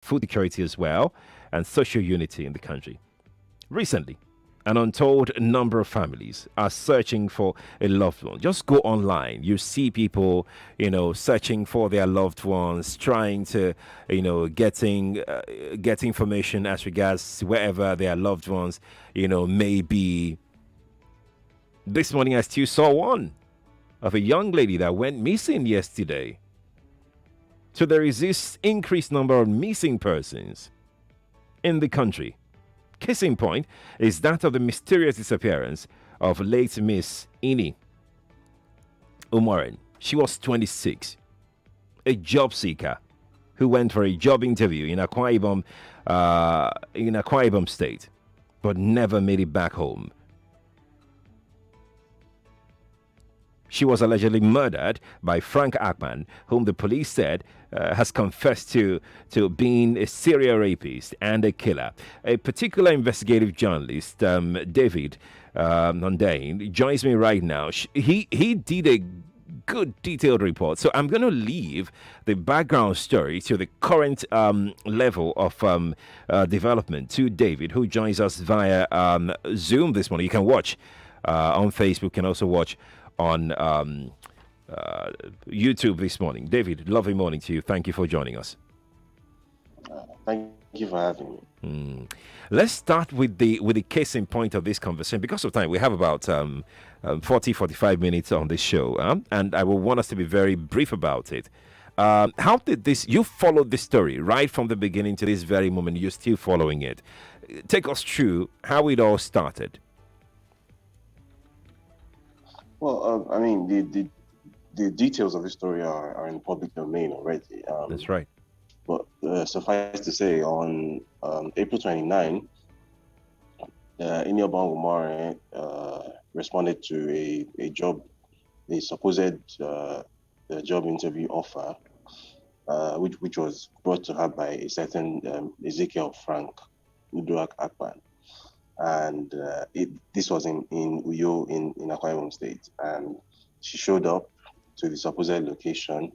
food security as well, and social unity in the country. Recently, an untold number of families are searching for a loved one. Just go online. You see people, searching for their loved ones, trying to, get information as regards wherever their loved ones, may be. This morning, I still saw one of a young lady that went missing yesterday. So there is this increased number of missing persons in the country. Case in point is that of the mysterious disappearance of late Miss Umoren. She was 26, a job seeker who went for a job interview in Akwa Ibom State, but never made it back home. She was allegedly murdered by Frank Akpan, whom the police said has confessed to being a serial rapist and a killer. A particular investigative journalist, David Hundeyin, joins me right now. He did a good detailed report. So I'm going to leave the background story to the current level of development to David, who joins us via Zoom this morning. You can watch on Facebook, and also watch on YouTube this morning. David, lovely morning to you. Thank you for joining us. Thank you for having me. Let's start with the case in point of this conversation. Because of time, we have about 45 minutes on this show, and I will want us to be very brief about it. How did this, you followed this story right from the beginning to this very moment, you're still following it. Take us through how it all started. Well, I mean, the details of the story are in the public domain already. That's right. But suffice to say, on April 29, Iniubong Umoren responded to a supposed job interview offer, which was brought to her by a certain Ezekiel Frank Uduak Akpan. And this was in Uyo in Akwa Ibom State. And she showed up to the supposed location.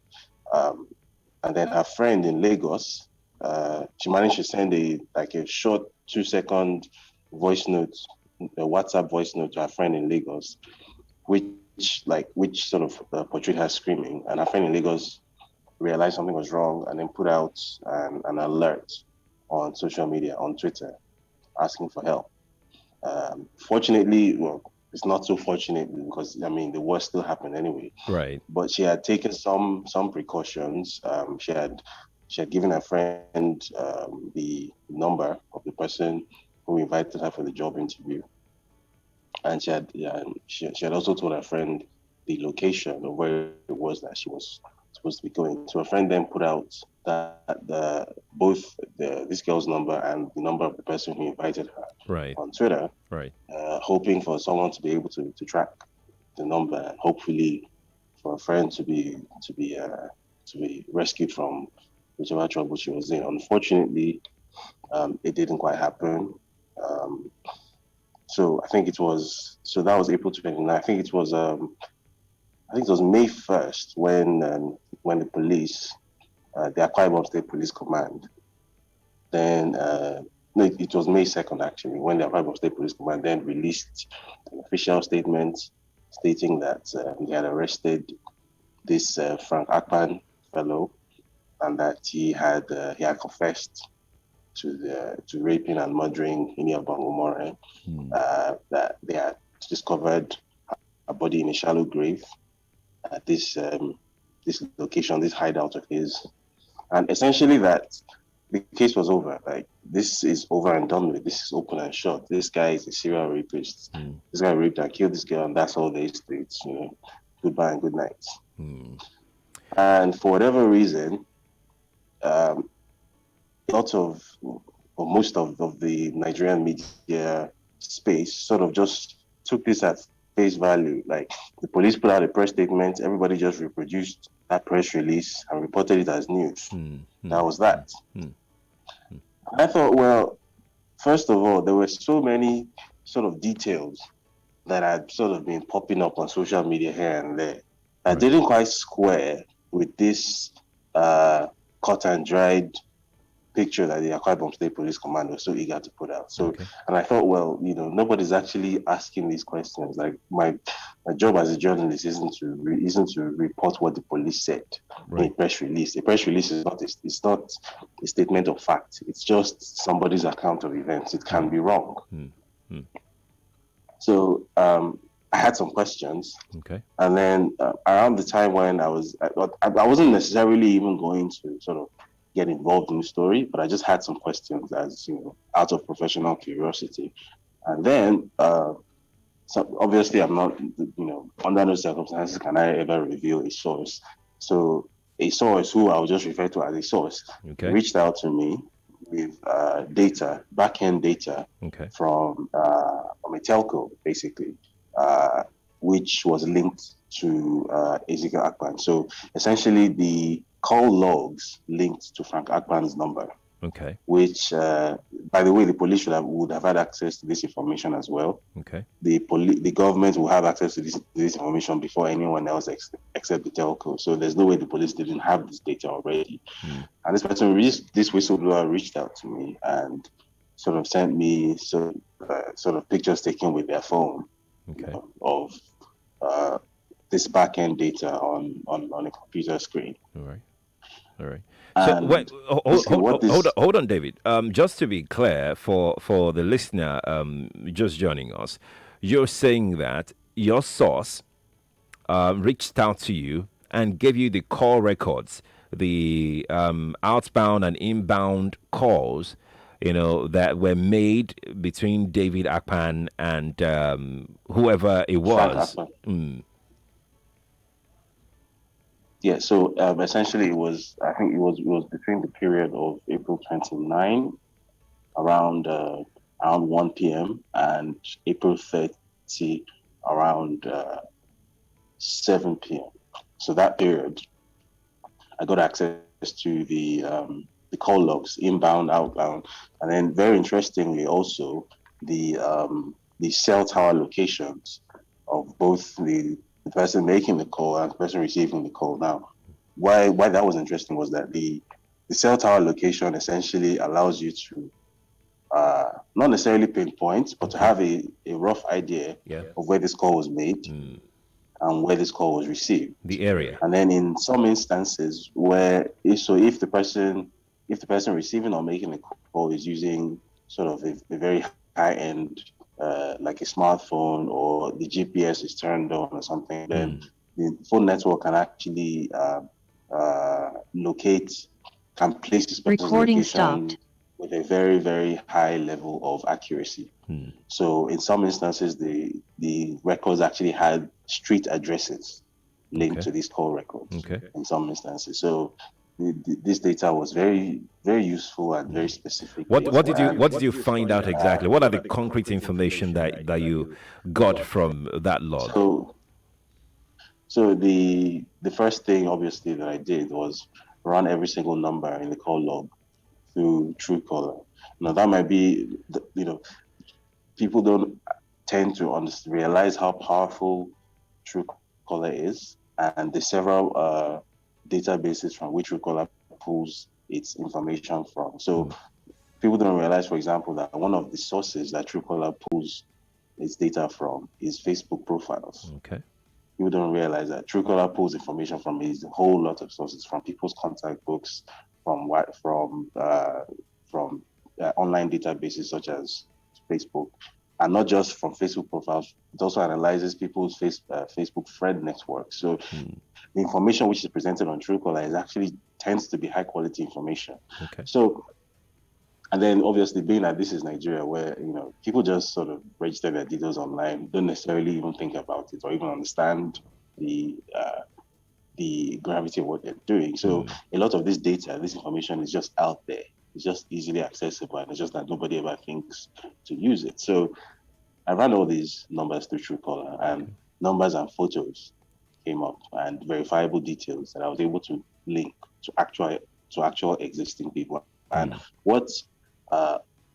And then her friend in Lagos, she managed to send a short 2-second voice note, a WhatsApp voice note to her friend in Lagos, which sort of portrayed her screaming. And her friend in Lagos realized something was wrong and then put out an alert on social media, on Twitter, asking for help. Fortunately, well, it's not so fortunate because I mean the worst still happened anyway. Right. But she had taken some precautions. She had given her friend the number of the person who invited her for the job interview, and she had also told her friend the location of where it was that she was supposed to be going. So her friend then put out both this girl's number and the number of the person who invited her on Twitter, hoping for someone to be able to track the number and hopefully for a friend to be rescued from whichever trouble she was in. Unfortunately, it didn't quite happen. So I think that was April 29. I think it was May 1st when the police, the Akwa Ibom State Police Command, then no, it was May 2nd actually, when the Akwa Ibom State Police Command then released an official statement stating that he had arrested this Frank Akpan fellow, and that he had confessed to raping and murdering Iniubong Umoren, that they had discovered a body in a shallow grave at this location, this hideout of his, and essentially that the case was over. Like, this is over and done with. This is open and shut. This guy is a serial rapist. This guy raped and killed this girl, and that's all there is to it. Goodbye and good night. And for whatever reason, most of the Nigerian media space sort of just took this at face value. Like, the police put out a press statement, everybody just reproduced that press release and reported it as news. That was that. I thought, well, first of all, there were so many sort of details that had sort of been popping up on social media here and there that didn't quite square with this cut and dried picture that the Akwa Ibom State Police Command was so eager to put out. So, Okay. and I thought, well, nobody's actually asking these questions. Like my job as a journalist isn't to report what the police said in a press release. A press release is not a statement of fact. It's just somebody's account of events. It can be wrong. So I had some questions. Okay. And then around the time when I wasn't necessarily even going to sort of get involved in the story, but I just had some questions as, out of professional curiosity. And then, so obviously I'm not, under no circumstances can I ever reveal a source. So a source who I'll just refer to as a source reached out to me with back-end data from a telco, basically, which was linked to Ezekiel Akpan. So essentially the call logs linked to Frank Akpan's number. Okay. Which, by the way, the police would have had access to this information as well. Okay. The government will have access to this information before anyone else except the telco. So there's no way the police didn't have this data already. And this whistleblower reached out to me and sort of sent me sort of pictures taken with their phone of this back-end data on a computer screen. All right. So wait, hold on, David. Just to be clear for the listener just joining us, you're saying that your source reached out to you and gave you the call records, the outbound and inbound calls, that were made between David Akpan and whoever it was. Yeah, so essentially I think it was between the period of April 29, around 1 p.m. and April 30, around 7 p.m. So that period, I got access to the call logs, inbound, outbound, and then very interestingly also the cell tower locations of both the person making the call and the person receiving the call. Now, why that was interesting was that the cell tower location essentially allows you to not necessarily pinpoint, but to have a rough idea of where this call was made and where this call was received. The area. And then in some instances where if the person receiving or making a call is using sort of a very high-end like a smartphone, or the GPS is turned on or something, then the phone network can actually can place this person's location with a very, very high level of accuracy. So in some instances, the records actually had street addresses linked to these call records. In some instances, so this data was very, very useful and very specific. What did you find out exactly? What are the concrete information that you got from that log? So the first thing, obviously, that I did was run every single number in the call log through Truecaller. Now that might be, people don't tend to realize how powerful Truecaller is, and the several databases from which Truecaller pulls its information from. So people don't realize, for example, that one of the sources that Truecaller pulls its data from is Facebook profiles. People don't realize that Truecaller pulls information from a whole lot of sources, from people's contact books, from online databases such as Facebook, and not just from Facebook profiles. It also analyzes people's Facebook friend network. So the information which is presented on Truecaller tends to be high quality information. So, and then obviously being that this is Nigeria, where people just sort of register their details online, don't necessarily even think about it or even understand the gravity of what they're doing. So a lot of this data, this information is just out there. It's just easily accessible, and it's just that nobody ever thinks to use it. So I ran all these numbers through Truecaller, and numbers and photos came up, and verifiable details that I was able to link to actual existing people. And what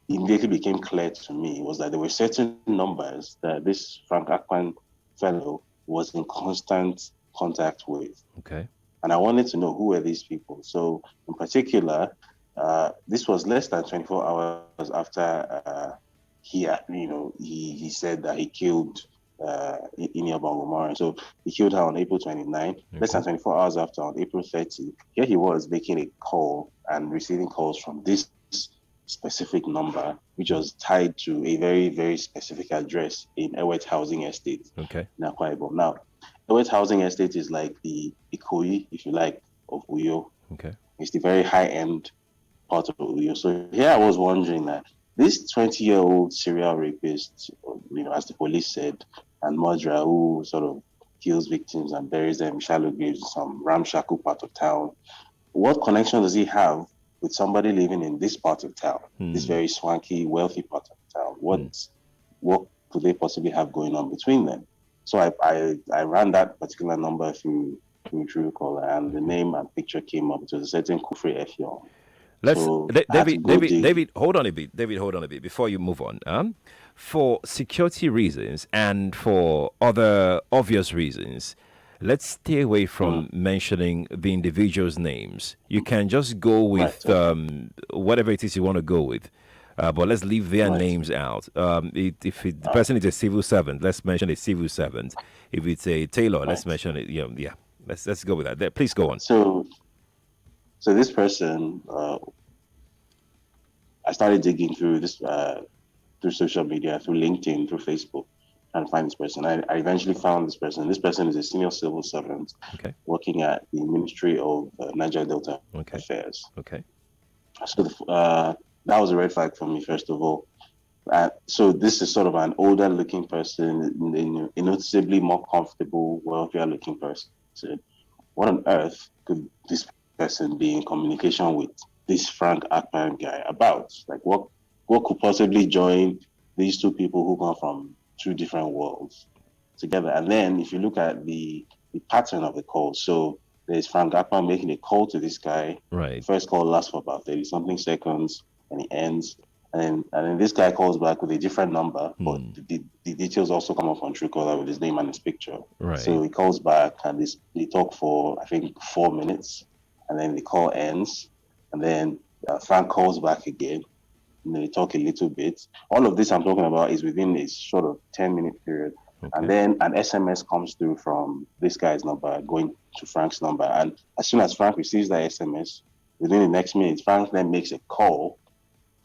immediately became clear to me was that there were certain numbers that this Frank Akpan fellow was in constant contact with. And I wanted to know who were these people. So in particular, This was less than 24 hours after he said that he killed Iniubong Umoren. So he killed her on April 29. Less than 24 hours after, on April 30, here he was making a call and receiving calls from this specific number, which was tied to a very, very specific address in Ewet Housing Estate in Akwa Ibom. Now, Ewet Housing Estate is like the Ikoyi, if you like, of Uyo. Okay. It's the very high-end part of Uyo. So here I was wondering that this 20-year-old serial rapist, as the police said, and murderer who sort of kills victims and buries them in shallow graves in some ramshackle part of town, what connection does he have with somebody living in this part of town, this very swanky, wealthy part of town? What could they possibly have going on between them? So I ran that particular number through Truecaller, and the name and picture came up. It was a certain Kufri Effiong. David, hold on a bit. David, hold on a bit before you move on. For security reasons and for other obvious reasons, let's stay away from mentioning the individuals' names. You can just go with whatever it is you want to go with. But let's leave their names out. If the person is a civil servant, let's mention a civil servant. If it's a tailor, let's mention it. Yeah. Let's go with that. Please go on. So this person, I started digging through this through social media, through LinkedIn, through Facebook, trying to find this person. I eventually found this person. This person is a senior civil servant working at the Ministry of Niger Delta Affairs. Okay. So that was a red flag for me, first of all. So this is sort of an older-looking person, a noticeably more comfortable, wealthier-looking person. What on earth could this person be in communication with this Frank Akpan guy about? Like, what could possibly join these two people who come from two different worlds together? And then if you look at the pattern of the call, so there's Frank Akpan making a call to this guy. Right. The first call lasts for about 30-something seconds, and he ends. And then this guy calls back with a different number, but the details also come up on Truecaller with his name and his picture. Right. So he calls back, and they talk for, I think, 4 minutes, and then the call ends. And then Frank calls back again, and then they talk a little bit. All of this I'm talking about is within a sort of 10-minute period. Okay. And then an SMS comes through from this guy's number going to Frank's number. And as soon as Frank receives that SMS, within the next minute, Frank then makes a call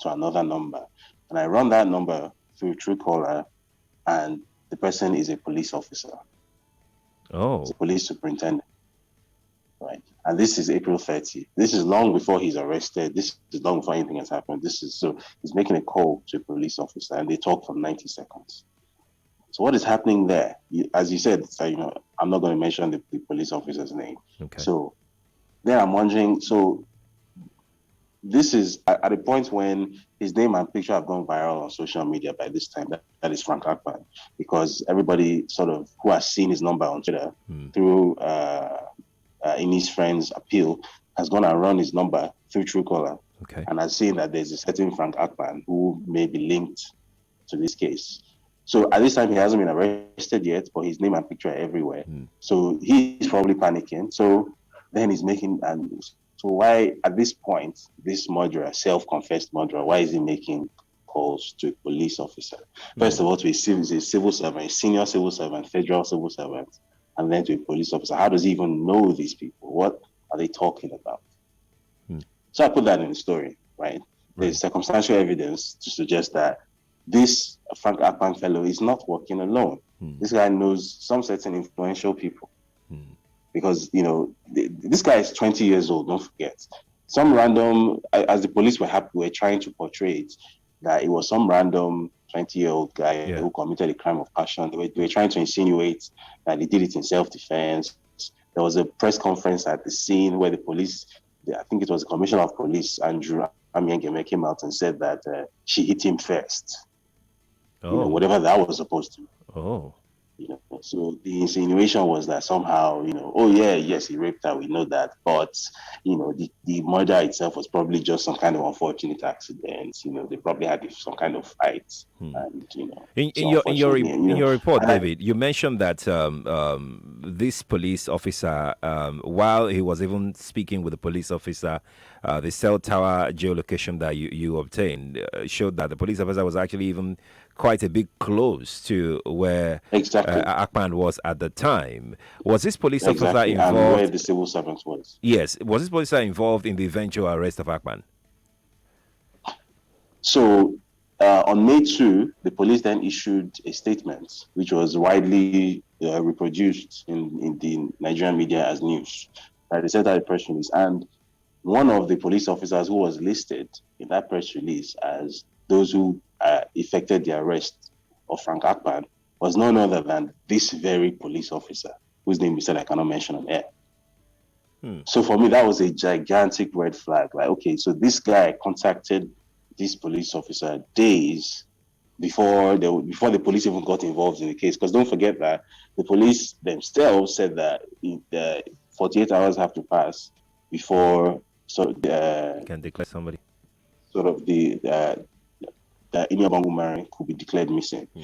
to another number. And I run that number through Truecaller, and the person is a police officer. Oh. It's a police superintendent. Right. And this is April 30. This is long before he's arrested. This is long before anything has happened. So he's making a call to a police officer, and they talk for 90 seconds. So what is happening there? As you said, I'm not going to mention the police officer's name. Okay. So then I'm wondering, this is at a point when his name and picture have gone viral on social media by this time. That is Frank Akpan, because everybody sort of who has seen his number on Twitter through Ini's friend's appeal has gone and run his number through Truecaller, and has seen that there's a certain Frank Akpan who may be linked to this case. So at this time, he hasn't been arrested yet, but his name and picture are everywhere. So he's probably panicking. So then he's making So why, at this point, this murderer, self-confessed murderer, why is he making calls to a police officer? First of all, to a civil servant, a senior civil servant, federal civil servant, and then to a police officer. How does he even know these people? What are they talking about? So I put that in the story, right? There's circumstantial evidence to suggest that this Frank Akpan fellow is not working alone. This guy knows some certain influential people. Because, this guy is 20 years old, don't forget. Some random, as the police were trying to portray it, that it was some random 20-year-old guy who committed a crime of passion. They were trying to insinuate that he did it in self-defense. There was a press conference at the scene where the police, I think it was the Commissioner of Police, Andrew Amiengeme, came out and said that she hit him first. Whatever that was supposed to. Oh. So the insinuation was that somehow, oh yeah, yes, he raped her, we know that, but the murder itself was probably just some kind of unfortunate accident. They probably had some kind of fight, Hmm. and In so your in your unfortunately, in your report, and I, David, you mentioned that this police officer, while he was even speaking with the police officer, the cell tower geolocation that you obtained showed that the police officer was actually even quite a bit close to where exactly, Akpan was at the time. Was this police officer exactly, and where involved? the civil servant was. Yes, was this police officer involved in the eventual arrest of Akpan? So on May 2, the police then issued a statement, which was widely reproduced in the Nigerian media as news. They sent out a press release, and one of the police officers who was listed in that press release as those who effected the arrest of Frank Akpan was none other than this very police officer, whose name we said I cannot mention on air. Hmm. So for me, that was a gigantic red flag. Like, okay, so this guy contacted this police officer days before the police even got involved in the case. Because don't forget that the police themselves said that 48 hours have to pass before You can declare somebody. sort of the Iniubong Umoren could be declared missing. Hmm.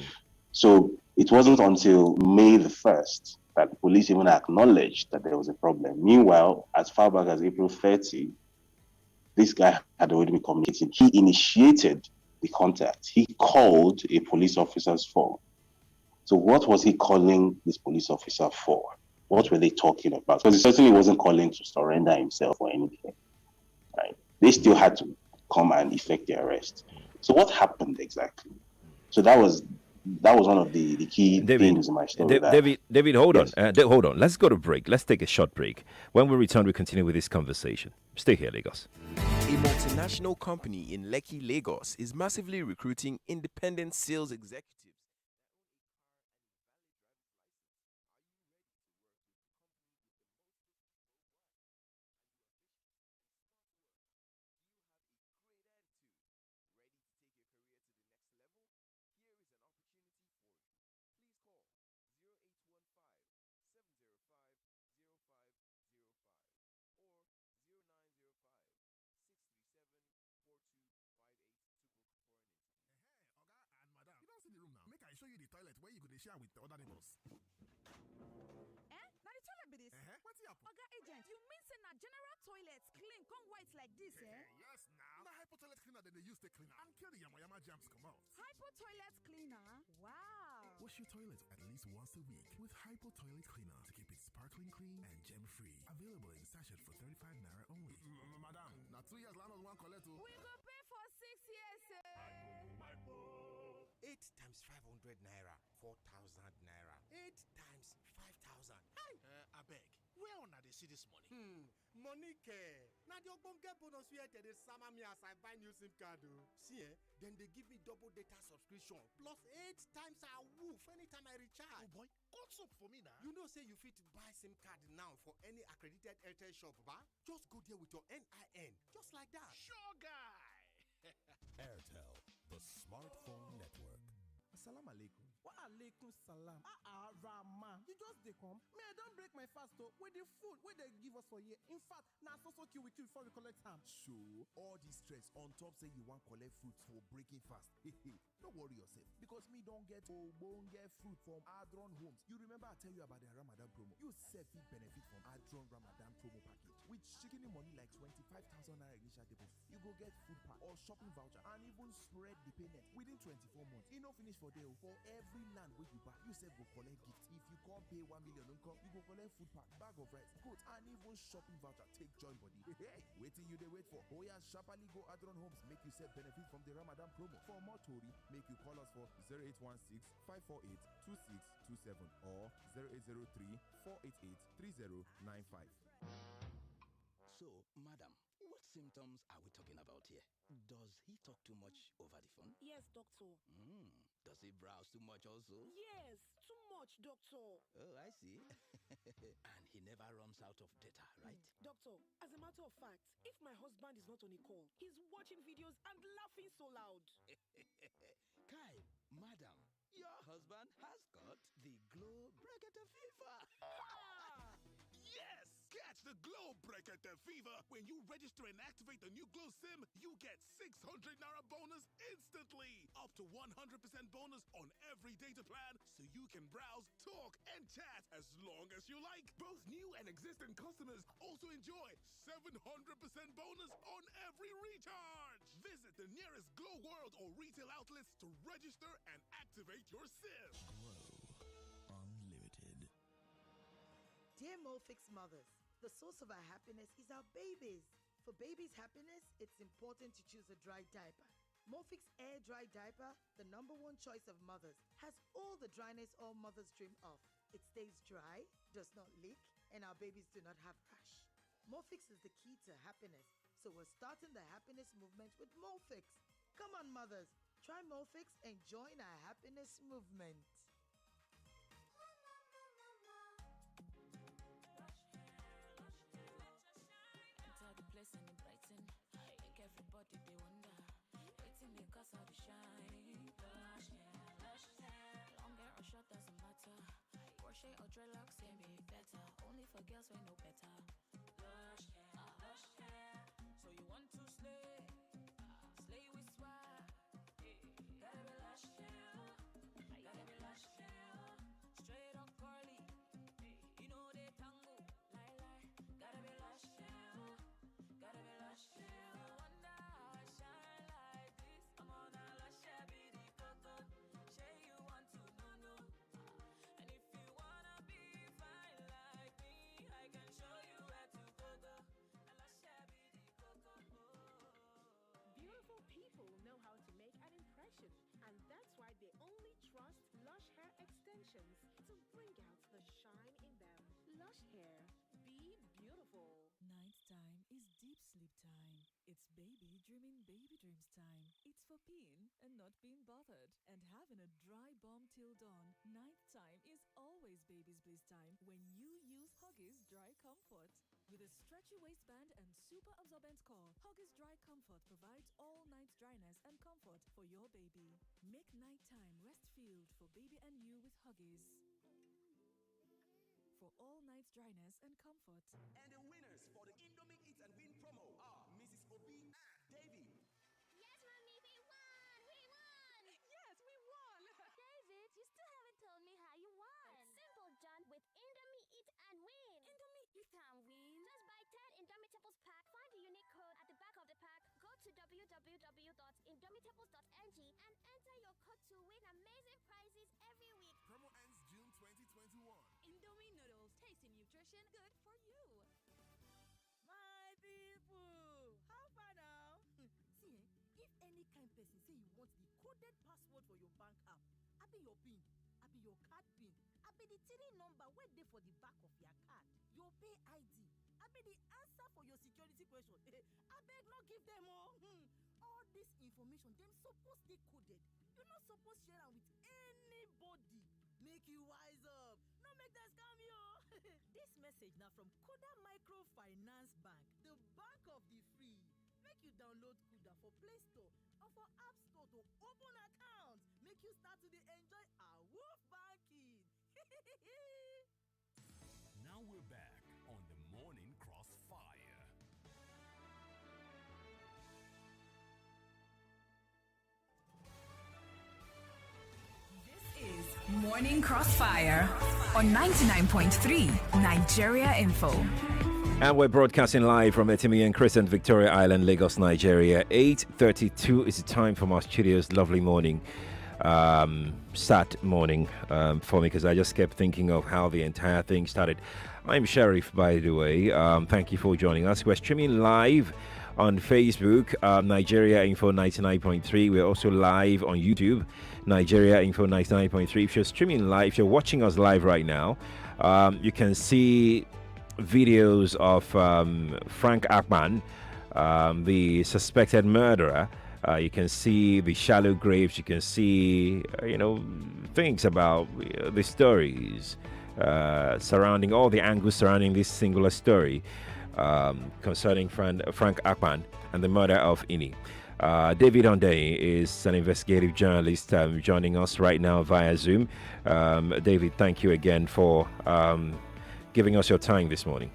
So it wasn't until May the 1st that the police even acknowledged that there was a problem. Meanwhile, as far back as April 30, this guy had already been communicating. He initiated the contact. He called a police officer's phone. So what was he calling this police officer for? What were they talking about? Because he certainly wasn't calling to surrender himself or anything. Right? They still had to come and effect the arrest. So what happened exactly? So that was one of the key David, things in my story. That David, hold on, yes, hold on. Let's go to break. Let's take a short break. When we return, we continue with this conversation. Stay here, Lagos. A multinational company in Lekki, Lagos is massively recruiting independent sales executives. Make I show you the toilet where you go to share with the other neighbors. Now the toilet be this. What's the apple? Oga agent, you mean say na general toilets clean come white like this, eh? Yes, now. The hypo toilet cleaner they use to clean am and kill the yama germs come out. Hypo toilet cleaner? Wow. Wash your toilet at least once a week with hypo toilet cleaner to keep it sparkling clean and germ free. Available in sachet for 35 naira only. Madam, now 2 years landlord one collect. We go pay for 6 years, eh? 8 times 500 naira, 4,000 naira. 8 times 5,000. Hi! I beg. Where on they see this money? Money care. Now the ogbonge bonus where they sama me as I buy new SIM card. See, then they give me double data subscription plus 8 times a woof anytime I recharge. Oh boy, what's up for me now? You know say you fit buy SIM card now for any accredited Airtel shop, ba? Just go there with your NIN, just like that. Sure guy. Airtel, the smartphone network. Assalamu alaikum. Wa alaikum salam. Rama. You just dey come. Me, I don't break my fast with the food where they give us for here. In fact, now so kill we kill before we collect time. So, all this stress on top say you want collect fruit for breaking fast. Don't worry yourself because me don't get get fruit from Adron Homes. You remember I tell you about the Ramadan promo. You sef fit benefit from Adron Ramadan promo package with chicken money like 25,000 naira initial deposit. You go get food pack or shopping voucher and even spread the payment within 24 months. E no finish for there. For every land where you buy, you sef go collect gift. If you can't pay 1 million income, you go collect food pack, bag of rice, goat, and even shopping voucher. Take join body. Hey, waiting you they wait for. Oya sharply go Adron Homes, make you sef benefit from the Ramadan promo. For more tori, make you call us for 0816 548 2627 or 0803 488 3095. So, madam, what symptoms are we talking about here? Does he talk too much over the phone? Yes, doctor. Does he browse too much also? Yes, too much, doctor. Oh, I see. And he never runs out of data, right? Doctor, as a matter of fact, if my husband is not on a call, he's watching videos and laughing so loud. Kai, madam, Your husband has got the Glow Breakfast Fever. Yes! Catch the Glow Breaker fever. When you register and activate the new Glow SIM, you get 600 Naira bonus instantly. Up to 100% bonus on every data plan, so you can browse, talk, and chat as long as you like. Both new and existing customers also enjoy 700% bonus on every recharge. Visit the nearest Glow World or retail outlets to register and activate your SIM. Glow Unlimited. Dear Molfix mothers, the source of our happiness is our babies. For babies' happiness, it's important to choose a dry diaper. Molfix Air Dry Diaper, the #1 choice of mothers, has all the dryness all mothers dream of. It stays dry, does not leak, and our babies do not have rash. Molfix is the key to happiness, so we're starting the happiness movement with Molfix. Come on, mothers, try Molfix and join our happiness movement. The place in Brighton, make everybody they wonder. Waiting because of the shine. Lush hair, long hair or short doesn't matter. Crochet or dreadlocks can be better. Only for girls we know better. Lush hair. So you want to slay? Slay with swag. Gotta be lush hair. Gotta be lush hair. Straight or curly. You know they tango. Lie. Gotta be lush hair. Gotta be lush hair. You wonder how I shine like this. I'm on a lush hair, be the coco. Say you want to know. And if you wanna be fine like me, I can show you where to go. A lush hair, be the coco. Beautiful people know how to make an impression, and that's why they only trust Lush Hair Extensions to bring out the shine in them. Lush Hair, be beautiful. Night time is deep sleep time. It's baby dreaming baby dreams time. It's for peeing and not being bothered and having a dry bum till dawn. Night time is always baby's bliss time when you use Huggies Dry Comfort. With a stretchy waistband and super absorbent core, Huggies Dry Comfort provides all night dryness and comfort for your baby. Make nighttime rest-filled for baby and you with Huggies. For all night dryness and comfort. And the winners for the Indomie Eat and Win promo are Mrs. Obi and Davy. Yes, Mommy, we won! We won! Yes, we won! David, you still haven't told me how you won. It's simple, John, with Indomie Eat and Win. Indomie Eat and Win? Just buy 10 Indomitables pack, find the unique code at the back of the pack, go to www.indomitables.ng and enter your code to win amazing prizes every week. Promo ends June 2021. Indomie noodles, tasty nutrition, good for you. My people, how far now? See, if any kind person say you want the coded password for your bank app, I be your PIN, I be your card PIN, I be the TIN number wait there for the back of your card, your pay ID, I be the answer for your security question. I beg not give them all. All this information, them supposed they coded. You're not supposed to share them with anybody. Make you wise up. No make that scam you. This message now from Kuda Microfinance Bank, the bank of the free. Make you download Kuda for Play Store or for App Store to open account. Make you start to enjoy our Wolf banking. Now we're back on the Morning Crossfire. This is Morning Crossfire on 99.3 Nigeria Info. And we're broadcasting live from Etimi and Crescent, Victoria Island, Lagos, Nigeria. 8:32 is the time from our studios. Lovely morning. Sad morning for me because I just kept thinking of how the entire thing started. I'm Sheriff, by the way. Thank you for joining us. We're streaming live on Facebook, Nigeria Info 99.3. We're also live on YouTube, Nigeria Info 99.3. If you're streaming live, if you're watching us live right now, you can see videos of Frank Akpan, the suspected murderer. You can see the shallow graves. You can see, things about the stories surrounding all the angles surrounding this singular story concerning Frank Akpan and the murder of Ini. David Hundeyin is an investigative journalist joining us right now via Zoom. David, thank you again for giving us your time this morning.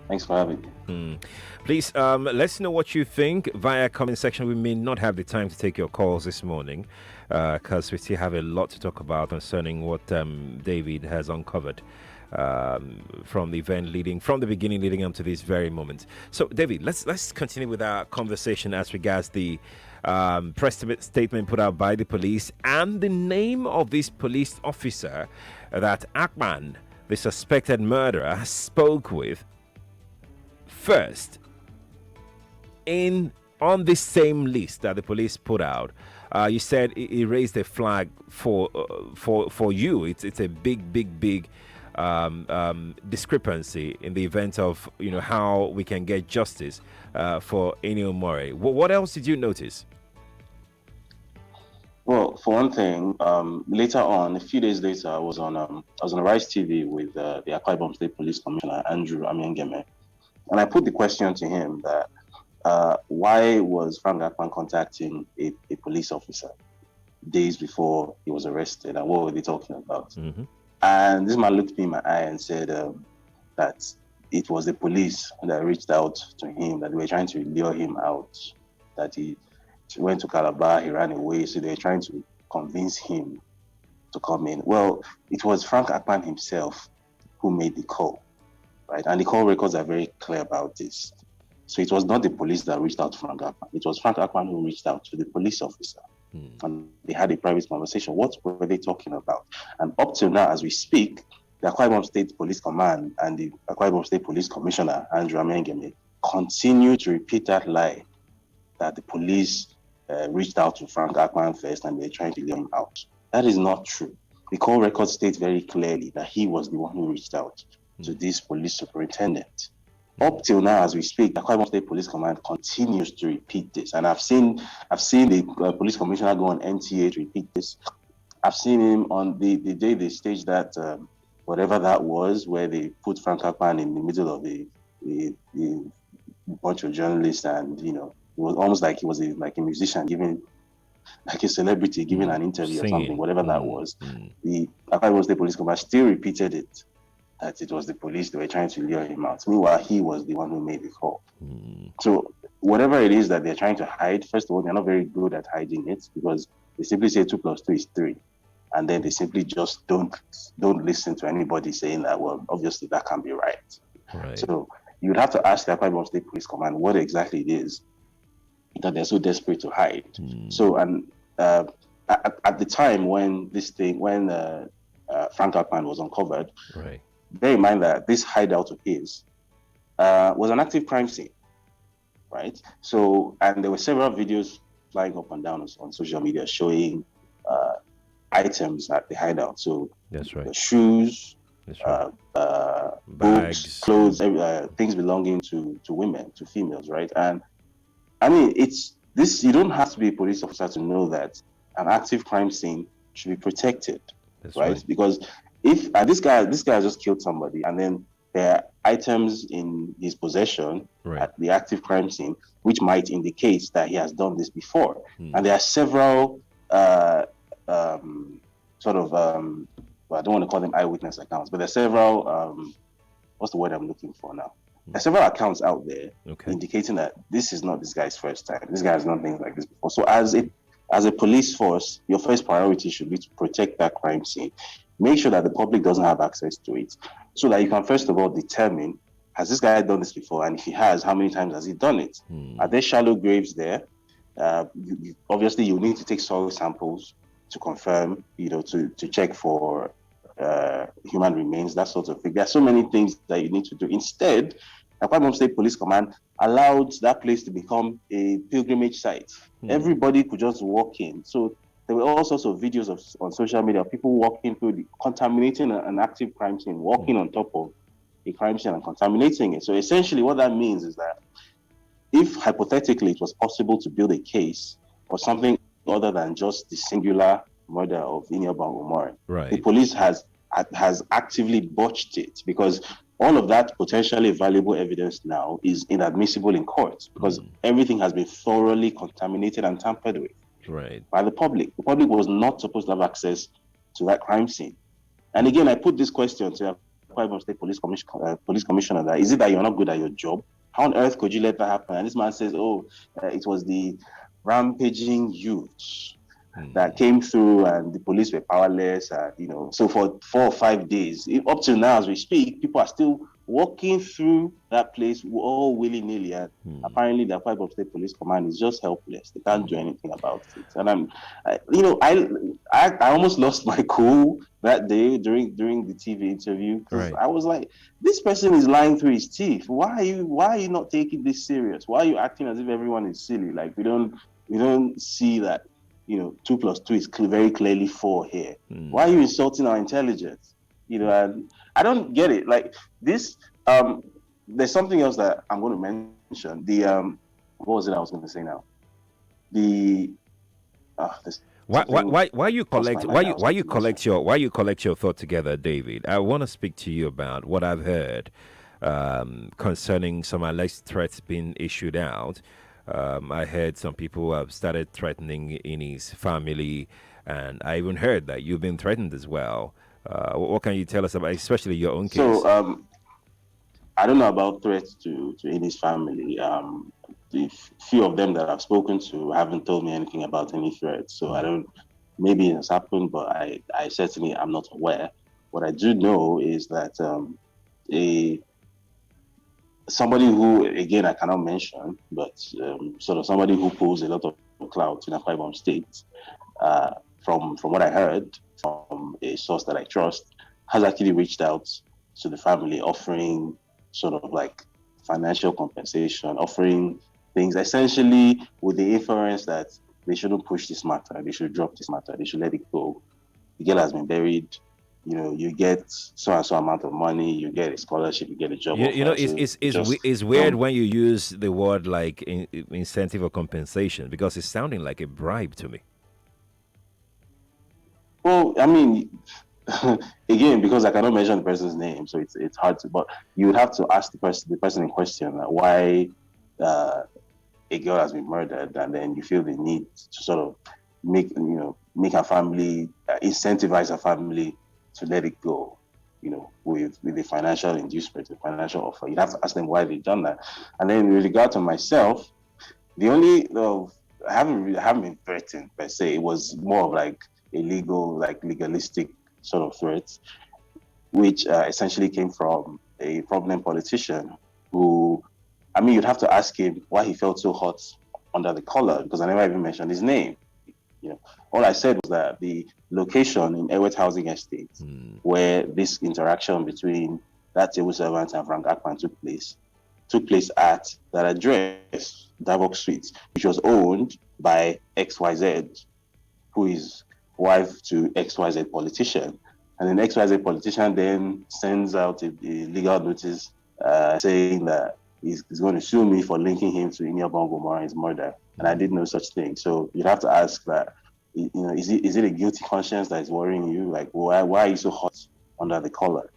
Thanks for having me. Please let's know what you think via comment section. We may not have the time to take your calls this morning because we still have a lot to talk about concerning what David has uncovered from the event from the beginning leading up to this very moment. So, David, let's continue with our conversation as regards the press statement put out by the police and the name of this police officer that Akpan, the suspected murderer, spoke with first on this same list that the police put out. You said it raised a flag for you. It's a big discrepancy in the event of how we can get justice for Umoren. What else did you notice? Well, for one thing, later on, a few days later, I was on Rise TV with the Akwa Ibom State Police Commissioner Andrew Amiengeme, and I put the question to him that why was Frank Akpan contacting a police officer days before he was arrested, and what were they talking about? Mm-hmm. And this man looked me in my eye and said that it was the police that reached out to him, that they were trying to lure him out, that he went to Calabar, he ran away, so they were trying to convince him to come in. Well, it was Frank Akpan himself who made the call, right? And the call records are very clear about this. So it was not the police that reached out to Frank Akpan. It was Frank Akpan who reached out to the police officer. And they had a private conversation. What were they talking about? And up till now, as we speak, the Akwa Ibom State Police Command and the Akwa Ibom State Police Commissioner, Andrew Amiengeme, continue to repeat that lie that the police reached out to Frank Akpan first and they're trying to get him out. That is not true. The call record states very clearly that he was the one who reached out to this police superintendent. Up till now, as we speak, the Akwa Ibom State Police Command continues to repeat this, and I've seen the police commissioner go on NTA to repeat this. I've seen him on the day they staged that whatever that was, where they put Frank Akpan in the middle of a bunch of journalists, and it was almost like he was like a musician giving, like a celebrity giving an interview or something, whatever that was. The Akwa Ibom State Police Command still repeated it, that it was the police that were trying to lure him out. Meanwhile, he was the one who made the call. So whatever it is that they're trying to hide, first of all, they're not very good at hiding it, because they simply say 2 + 2 is 3. And then they simply just don't listen to anybody saying that, well, obviously that can't be right. So you'd have to ask the Akwa Ibom State Police Command what exactly it is that they're so desperate to hide. So, and at the time when Frank Akpan was uncovered, bear in mind that this hideout of his was an active crime scene, right? So, and there were several videos flying up and down on social media showing items at the hideout. So, the shoes, books, clothes, things belonging to women, to females, right? And I mean, it's this. You don't have to be a police officer to know that an active crime scene should be protected, right? Because if this guy has just killed somebody, and then there are items in his possession at the active crime scene, which might indicate that he has done this before. And there are several I don't want to call them eyewitness accounts, but there are several, what's the word I'm looking for now? There are several accounts out there indicating that this is not this guy's first time. This guy has done things like this before. So as a police force, your first priority should be to protect that crime scene. Make sure that the public doesn't have access to it, so that you can first of all determine, has this guy done this before? And if he has, how many times has he done it? Are there shallow graves there? Obviously, you need to take soil samples to confirm, to check for human remains, that sort of thing. There are so many things that you need to do. Instead, the Akwa Ibom State Police Command allowed that place to become a pilgrimage site. Everybody could just walk in. So there were all sorts of videos on social media, people walking through, contaminating an active crime scene, walking on top of a crime scene and contaminating it. So essentially what that means is that if hypothetically it was possible to build a case for something other than just the singular murder of Iniubong Umoren, the police has actively botched it, because all of that potentially valuable evidence now is inadmissible in court because everything has been thoroughly contaminated and tampered with by the public. The public was not supposed to have access to that crime scene. And again, I put this question to Akwa Ibom State Police Commissioner: that is it that you're not good at your job? How on earth could you let that happen? And this man says, it was the rampaging youths that came through and the police were powerless. So for 4 or 5 days, up till now as we speak, people are still walking through that place all willy-nilly. And apparently the Akwa Ibom State Police Command is just helpless. They can't do anything about it. And I almost lost my cool that day during the TV interview. I was like, this person is lying through his teeth. Why are you not taking this serious? Why are you acting as if everyone is silly? Like we don't see that 2 + 2 is very clearly 4 here. Why are you insulting our intelligence? And I don't get it. Like this, there's something else that I'm going to mention. What was it I was going to say now? Why you collect your thought together, David? I want to speak to you about what I've heard concerning some alleged threats being issued out. I heard some people have started threatening in his family, and I even heard that you've been threatened as well. What can you tell us about, especially your own case? So, I don't know about threats to his family. The few of them that I've spoken to haven't told me anything about any threats. So I don't. Maybe it has happened, but I certainly am not aware. What I do know is that somebody who, again, I cannot mention, but sort of somebody who pulls a lot of clout in Akwa Ibom State, from what I heard from a source that I trust, has actually reached out to the family offering sort of like financial compensation, offering things essentially with the inference that they shouldn't push this matter, they should drop this matter, they should let it go. The girl has been buried. You get so and so amount of money, you get a scholarship, you get a job. It's weird when you use the word like incentive or compensation, because it's sounding like a bribe to me. Well, I mean, again, because I cannot mention the person's name, so it's hard to. But you would have to ask the person in question why a girl has been murdered, and then you feel the need to sort of make her family, incentivize her family to let it go, with the financial inducement, the financial offer. You'd have to ask them why they've done that. And then with regard to myself, I haven't been threatened per se. It was more of like a legalistic sort of threat, which essentially came from a prominent politician who, you'd have to ask him why he felt so hot under the collar, because I never even mentioned his name. All I said was that the location in Ewet Housing Estate, where this interaction between that civil servant and Frank Akpan took place at that address, Davok Suites, which was owned by XYZ, who is wife to XYZ politician. And then XYZ politician then sends out a legal notice saying that he's going to sue me for linking him to Iniubong Umoren's murder. And I did no such thing. So you'd have to ask that, is it a guilty conscience that is worrying you? Like, why are you so hot under the collar?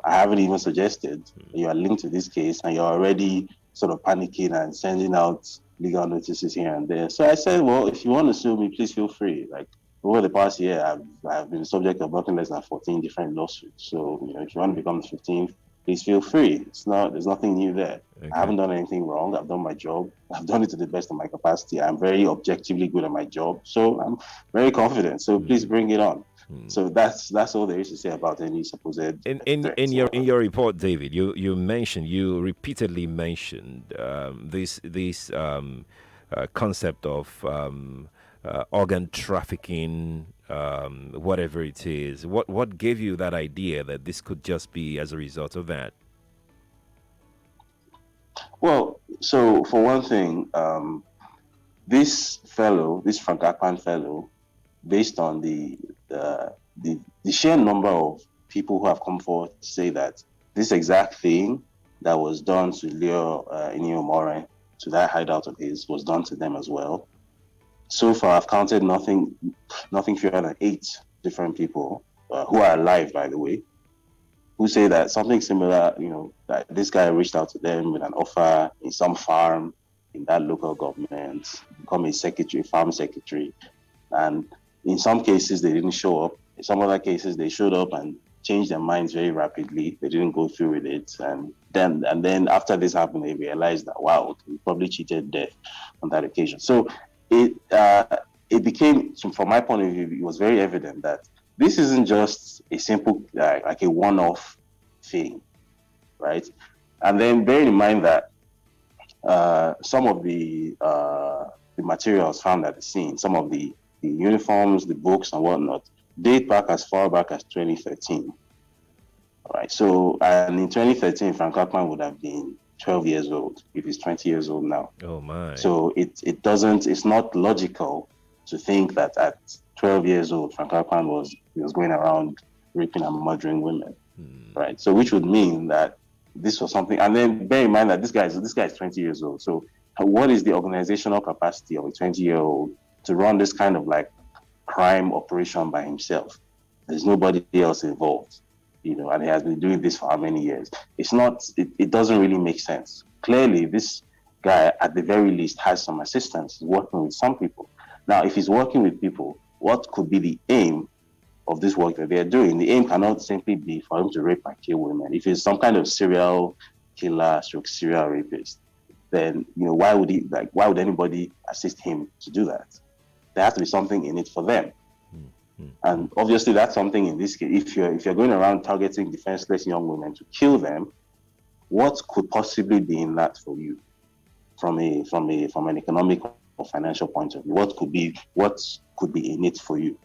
I haven't even suggested you are linked to this case, and you're already sort of panicking and sending out legal notices here and there. So I said, well, if you want to sue me, please feel free. Like, over the past year, I've been subject of nothing less than 14 different lawsuits. So, if you want to become the 15th, please feel free. There's nothing new there. Okay. I haven't done anything wrong. I've done my job. I've done it to the best of my capacity. I'm very objectively good at my job. So I'm very confident. So please bring it on. So that's all there is to say about any supposed in your report, David. You repeatedly mentioned this concept of organ trafficking, whatever it is. What gave you that idea that this could just be as a result of that? Well, so for one thing, this Frank Akpan fellow, based on the sheer number of people who have come forward to say that this exact thing that was done to lure Umoren to that hideout of his was done to them as well. So far, I've counted nothing fewer than 8 different people who are alive, by the way, who say that something similar, that this guy reached out to them with an offer in some farm in that local government, become a secretary, farm secretary. And in some cases, they didn't show up. In some other cases, they showed up and changed their minds very rapidly. They didn't go through with it. And then after this happened, they realized that, wow, we probably cheated death on that occasion. So it became, from my point of view, it was very evident that this isn't just a simple, like a one-off thing, right? And then bearing in mind that some of the materials found at the scene, some of the uniforms, the books and whatnot, date back as far back as 2013. All right. So, and in 2013, Frank Akpan would have been 12 years old if he's 20 years old now. Oh my. So it's not logical to think that at 12 years old, Frank Akpan was going around raping and murdering women. Right. So which would mean that this was something, and then bear in mind that this guy is 20 years old. So what is the organizational capacity of a 20-year-old to run this kind of like crime operation by himself? There's nobody else involved, and he has been doing this for how many years? It doesn't really make sense. Clearly, this guy, at the very least, has some assistance. He's working with some people. Now, if he's working with people, what could be the aim of this work that they're doing? The aim cannot simply be for him to rape and kill women. If he's some kind of serial killer, serial rapist, then why would anybody assist him to do that? There has to be something in it for them. And obviously that's something in this case. If you're going around targeting defenseless young women to kill them, what could possibly be in that for you from an economic or financial point of view? What could be in it for you?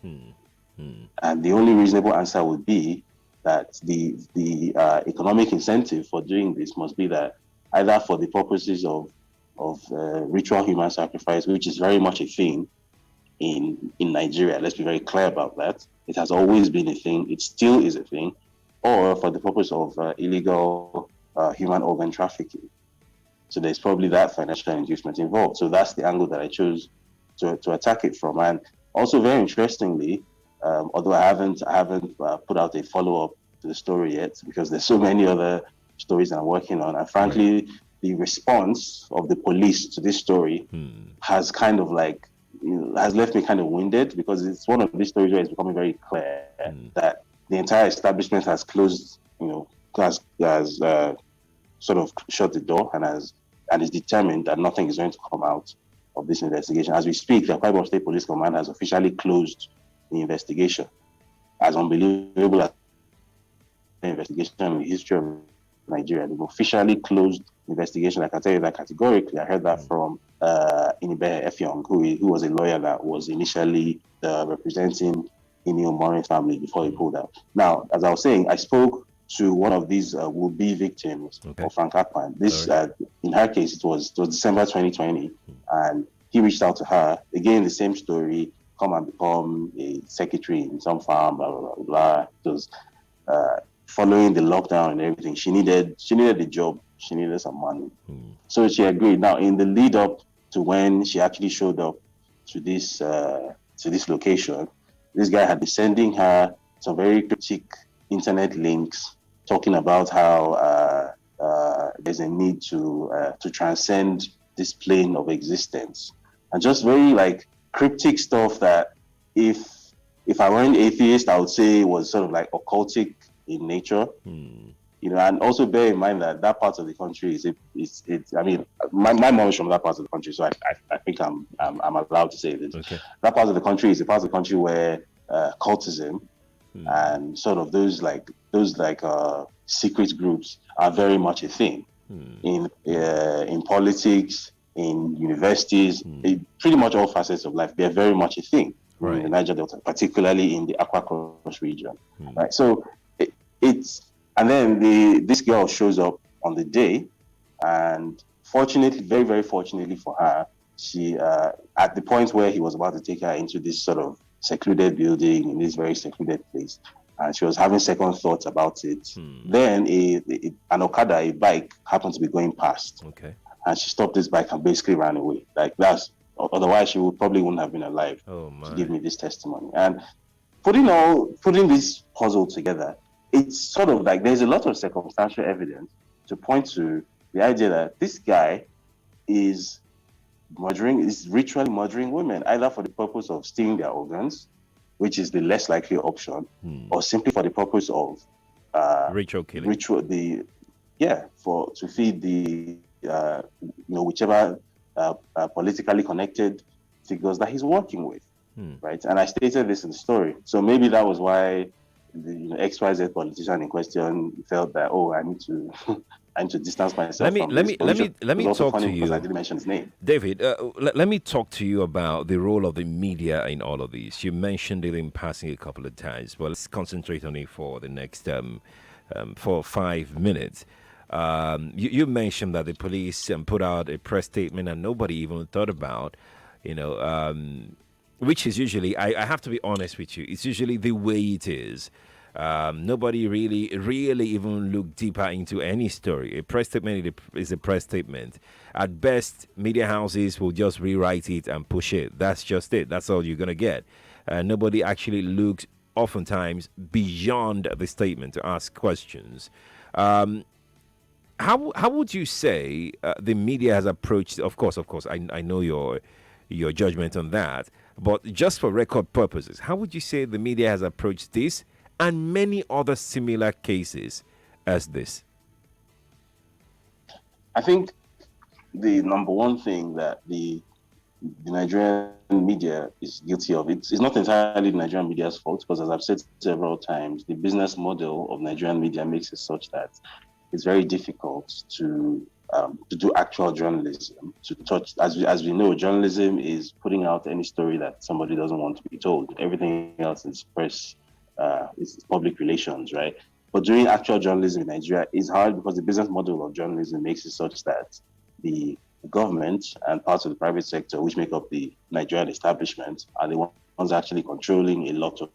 And the only reasonable answer would be that the economic incentive for doing this must be that either for the purposes of ritual human sacrifice, which is very much a thing in Nigeria. Let's be very clear about that. It has always been a thing. It still is a thing. Or for the purpose of illegal human organ trafficking. So there's probably that financial inducement involved. So that's the angle that I chose to attack it from. And also, very interestingly, although I haven't put out a follow-up to the story yet, because there's so many other stories I'm working on, and frankly, the response of the police to this story has kind of has left me kind of winded, because it's one of these stories where it's becoming very clear that the entire establishment has closed, has sort of shut the door and is determined that nothing is going to come out of this investigation. As we speak, the Akwa Ibom State Police Command has officially closed the investigation. As unbelievable as the investigation in the history of Nigeria, they've officially closed the investigation. I can tell you that categorically. I heard that from Iniubong, who was a lawyer that was initially representing Umoren family before he pulled out. Now, as I was saying, I spoke to one of these would-be victims of Frank Akpan. This, in her case, it was December 2020, and he reached out to her. Again, the same story: come and become a secretary in some farm, blah blah blah blah. It was following the lockdown and everything. She needed a job. She needed some money, so she agreed. Now, in the lead up to when she actually showed up to this location, this guy had been sending her some very cryptic internet links talking about how there's a need to transcend this plane of existence, and just very cryptic stuff that if I weren't atheist, I would say was sort of like occultic in nature. And also bear in mind that part of the country is I mean, my mom is from that part of the country, so I think I'm allowed to say this. Okay. That part of the country is a part of the country where cultism and sort of those secret groups are very much a thing in politics, in universities, in pretty much all facets of life. They're very much a thing in the Niger Delta, particularly in the Akwa Coast region. Right. So and then this girl shows up on the day, and fortunately, very, very fortunately for her, she at the point where he was about to take her into this sort of secluded building in this very secluded place, and she was having second thoughts about it. Then an Okada, a bike, happened to be going past. Okay. And she stopped this bike and basically ran away. Otherwise she wouldn't have been alive to give me this testimony. And putting this puzzle together, it's sort of like there's a lot of circumstantial evidence to point to the idea that this guy is ritually murdering women, either for the purpose of stealing their organs, which is the less likely option, or simply for the purpose of ritual killing. To feed the whichever politically connected figures that he's working with, right? And I stated this in the story, so maybe that was why the XYZ politician in question felt that I need to I need to distance myself from this position. Let me talk to you. Because I didn't mention his name. David, let me talk to you about the role of the media in all of this. You mentioned it in passing a couple of times, but let's concentrate on it for the next 4 or 5 minutes. You mentioned that the police put out a press statement and nobody even thought about, which is usually, I have to be honest with you, it's usually the way it is. Nobody really even look deeper into any story. A press statement is a press statement. At best, media houses will just rewrite it and push it. That's just it. That's all you're going to get. Nobody actually looks oftentimes beyond the statement to ask questions. How would you say the media has approached? Of course, I know your judgment on that. But just for record purposes, how would you say the media has approached this and many other similar cases as this? I think the number one thing that the Nigerian media is guilty of, it's not entirely the Nigerian media's fault, because as I've said several times, the business model of Nigerian media makes it such that it's very difficult to do actual journalism, to touch, as we know, journalism is putting out any story that somebody doesn't want to be told. Everything else is press, it's public relations, right? But doing actual journalism in Nigeria is hard because the business model of journalism makes it such that the government and parts of the private sector, which make up the Nigerian establishment, are the ones actually controlling a lot of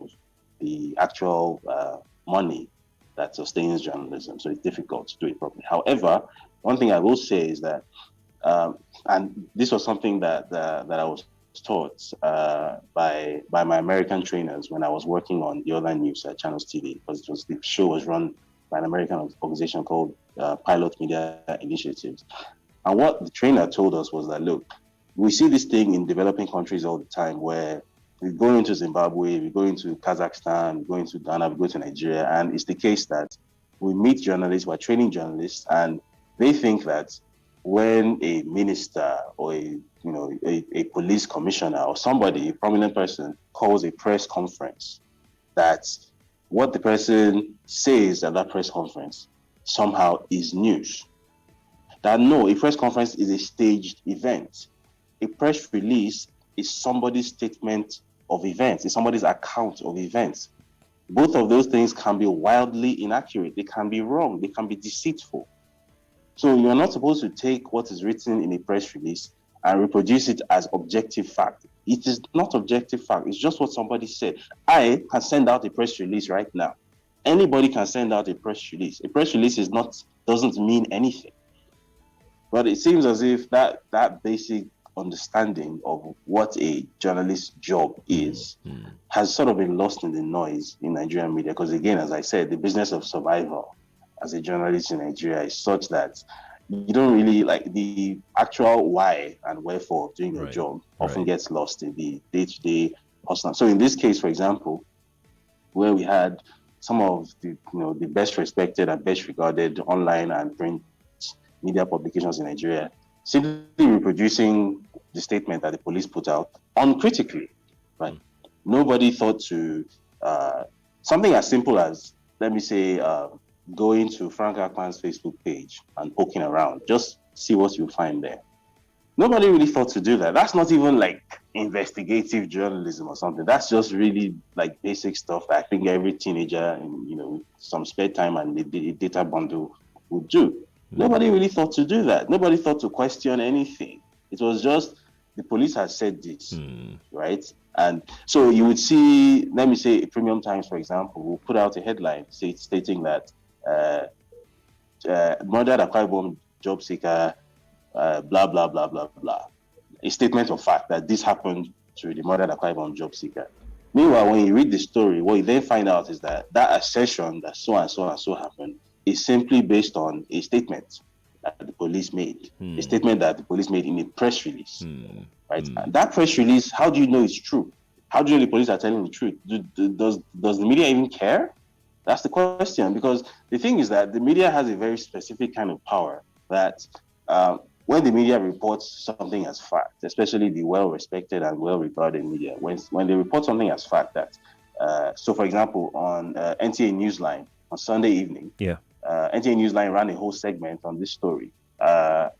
the actual money that sustains journalism. So it's difficult to do it properly. However, one thing I will say is that, and this was something that I was taught by my American trainers when I was working on the other news at Channels TV, because the show was run by an American organization called Pilot Media Initiative. And what the trainer told us was that, look, we see this thing in developing countries all the time where we go into Zimbabwe, we go into Kazakhstan, we go into Ghana, we go to Nigeria, and it's the case that we meet journalists, we're training journalists, and they think that when a minister or a police commissioner or somebody, a prominent person, calls a press conference, that what the person says at that press conference somehow is news. That no, a press conference is a staged event. A press release is somebody's statement of events, it's somebody's account of events. Both of those things can be wildly inaccurate, they can be wrong, they can be deceitful. So you're not supposed to take what is written in a press release and reproduce it as objective fact. It is not objective fact, it's just what somebody said. I can send out a press release right now. Anybody can send out a press release. A press release doesn't mean anything. But it seems as if that basic understanding of what a journalist's job is has sort of been lost in the noise in Nigerian media. Because again, as I said, the business of survival as a journalist in Nigeria is such that you don't really like the actual why and wherefore of doing your job often gets lost in the day-to-day hustle. So in this case, for example, where we had some of the the best respected and best regarded online and print media publications in Nigeria simply reproducing the statement that the police put out uncritically, right? Nobody thought to something as simple as, let me say, going to Frank Akpan's Facebook page and poking around, just see what you find there. Nobody really thought to do that. That's not even like investigative journalism or something. That's just really like basic stuff that I think every teenager in some spare time and the data bundle would do. Nobody really thought to do that. Nobody thought to question anything. It was just the police had said this, right? And so you would see, let me say, Premium Times, for example, will put out a headline stating that murdered Akwa Ibom job seeker, blah, blah, blah, blah, blah. A statement of fact that this happened to the murdered Akwa Ibom job seeker. Meanwhile, when you read the story, what you then find out is that assertion that so and so and so happened is simply based on a statement that the police made, a statement that the police made in a press release, right? And that press release, how do you know it's true? How do you know the police are telling the truth? Does the media even care? That's the question, because the thing is that the media has a very specific kind of power that when the media reports something as fact, especially the well-respected and well-regarded media, when they report something as fact that, so for example, on NTA Newsline on Sunday evening, NTA Newsline ran a whole segment on this story. And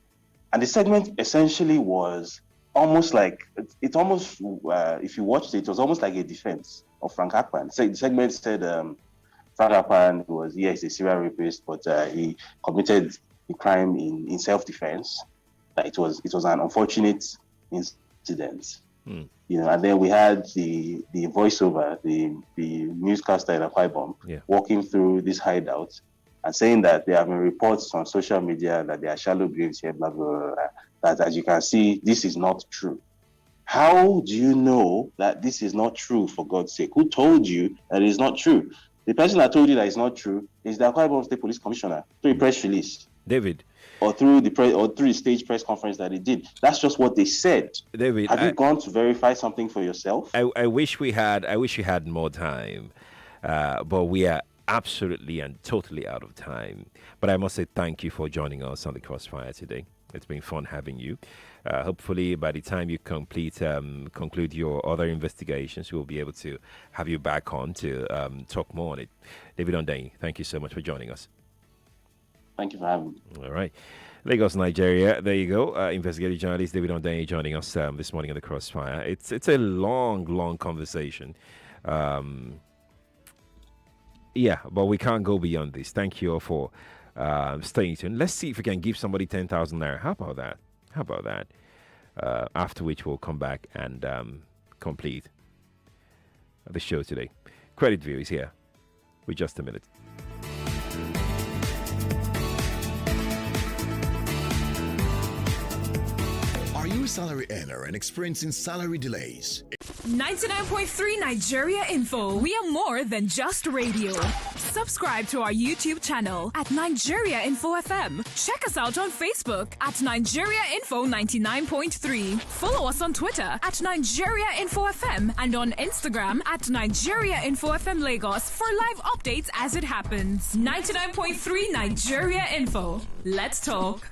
the segment essentially was almost like, if you watched it was almost like a defense of Frank Akpan. So the segment said Frank Akpan was, he's a serial rapist, but he committed the crime in self-defense. It was an unfortunate incident. And then we had the voiceover, the newscaster in Akwa Ibom walking through this hideout and saying that there have been reports on social media that there are shallow graves here, blah, blah, blah, blah, that as you can see, this is not true. How do you know that this is not true, for God's sake? Who told you that it is not true? The person that told you that it's not true is the Akwa Ibom State Police Commissioner through a press release. David. Or through the stage press conference that he did. That's just what they said. David, have you gone to verify something for yourself? I wish we had more time, but we are absolutely and totally out of time. But I must say thank you for joining us on the Crossfire today. It's been fun having you. Hopefully, by the time you conclude your other investigations, we'll be able to have you back on to talk more on it. David Hundeyin, thank you so much for joining us. Thank you for having me. All right. Lagos, Nigeria. There you go. Investigative journalist David Hundeyin joining us this morning on the Crossfire. It's a long conversation. But we can't go beyond this. Thank you all for staying tuned. Let's see if we can give somebody 10,000 naira. How about that? After which we'll come back and complete the show today. Credit View is here with just a minute. Are you a salary earner and experiencing salary delays? 99.3 Nigeria Info. We are more than just radio. Subscribe to our YouTube channel at Nigeria Info FM. Check us out on Facebook at Nigeria Info 99.3. Follow us on Twitter at Nigeria Info FM and on Instagram at Nigeria Info FM Lagos for live updates as it happens. 99.3 Nigeria Info. Let's talk.